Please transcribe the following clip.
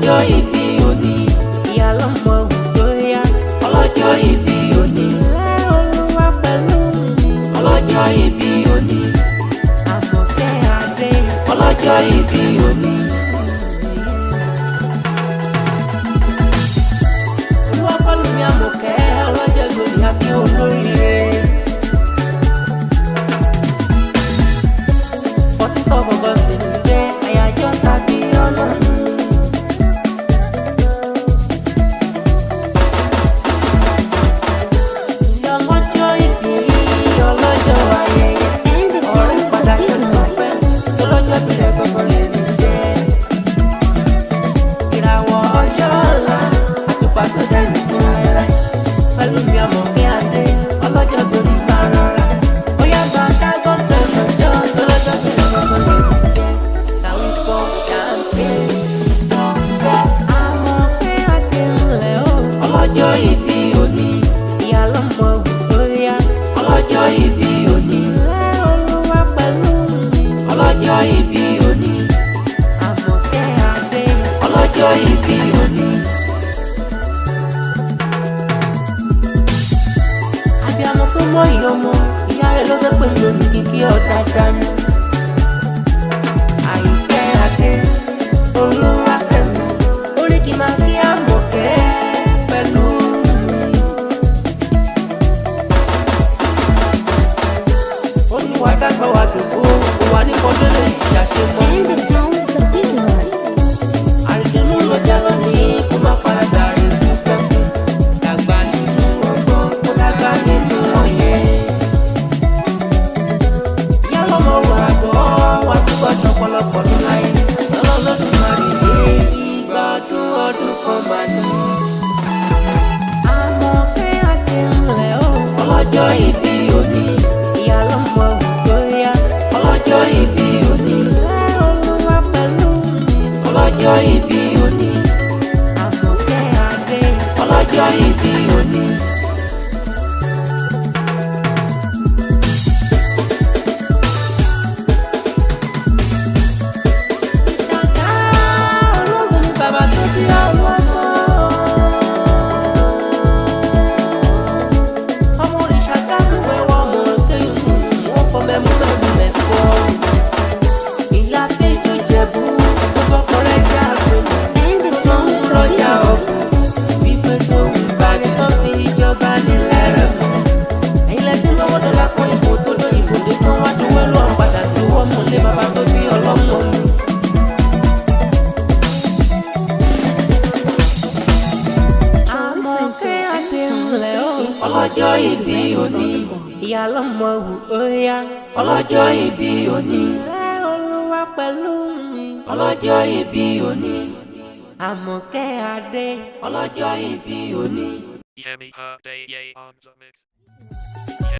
ọlọ́jọ́ ìbí òní ìyá lọ́mọ ògbóyà ọlọ́jọ́ ìbí òní Olúwa pẹ̀lú mi ọlọ́jọ́ ìbí òní Àmọ̀kẹ́ Adé ọlọ́jọ́ ìbí òní. Olúwa pẹ̀lú mi Àmọ̀kẹ́ ọlọ́jọ́ ìbí òní àbí olóríire. 14th of August jẹ́ àyájọ́ tàbí Ọlọ́run. Ọlọ́jọ́ ìbí ọlọ́jọ́ ayẹyẹ ọ̀rẹ́ pàtàkì sọpẹ́ ọlọ́jọ́ ìbílẹ̀ gbogbo lè ní jẹ́. Ìràwọ̀ ọjọ́ ọ̀la àtùpà tó dẹ̀yìn fún ara pẹ̀lú mi Àmọ̀kẹ́ Adé ọlọ́jọ́ torí máa rọra. Ó yá gba kágọ́ pẹ̀lú ọjọ́ ọlọ́jọ́ ìbílẹ̀ gbogbo lè ní jẹ́. Kàwé fọ́ kàńpé Àmọ̀kẹ́ Adé ńlẹ̀ o. Ọlọ́jọ́ ìbí òní ìyá lọ́mọ ògbóyà ọlọ́jọ́ ìbí òní Olúwa pẹ̀lú mi ọlọ́jọ́ ìbí òní Àmọ̀kẹ́ Adé ọlọ́jọ́ ìbí òní. Abiyamọ tó mọ ìyọmọ ìyá rẹ̀ ló fẹ́ pè mí lórí kíkí ọ̀dà dání. Àyìnkẹ́ Adé Olúwa pẹ̀lú orí kì máa kí Àmọ̀kẹ́ pẹ̀lú mi. Olúwa dàgbà wà dògbò wà ní kọjọ́ lè ṣàṣe mọ́. And the town is the big one. Àrìjẹ̀mú lọ́jà lónìí kó má faradà rẹ̀ kú sẹ́kù. Dàgbà nínú ọgbọ́n kó dàgbà nínú òye. Ìyá lọ́mọ wà gbọ́ wà túbọ̀ ṣọ̀pọ̀lọpọ̀ ní láyé. Ọlọ́lọ́dún máa rìn dé ìgbà ọdún kan máa ní. Àmọ̀kẹ́ Adé ńlẹ̀ o. Ọlọ́jọ́ ìbí òní ìyá lọ́mọ ògbóyà ọlọ́jọ́ ìbí òní Olúwa pẹ̀lú mi ọlọ́jọ́ ìbí òní Àmọ̀kẹ́ Adé ọlọ́jọ́ ìbí òní. Ṣàkà ológun ni bàbá tó bí ọmọ náà. Ọmọ òrìṣà kánú ẹwà ọmọ kéyìn wọ́n fọ mẹ́mú mẹ́fọ́. Ìyá péjú jẹ̀bú tó fọ́kọ rẹ̀ já àgbẹ̀lú. And the town is the big Lọ́jà one. ọ̀gbìn wípé tó ń bani tó fi ìjọba nílẹ̀ rẹ̀ mọ́. Ẹ̀yin lẹ́sìn lọ́wọ́ dọ́là kan ìbò tó lóyìnbó dé tó wá dúró lọ́ọ̀ padà tí wọ́n mú lé bàbá tó bí ọlọ́mọ mi. Àmọ̀kẹ́ Adé ńlẹ̀ o. Ọlọ́jọ́ ìbí òní ìyá lọ́mọ ògbóyà ọlọ́jọ́ ìbí òní Olúwa pẹ̀lú mi ọlọ́jọ́ ìbí òní Àmọ̀kẹ́ Adé ọlọ́jọ́ ìbí òní. Yemi her day on the mix.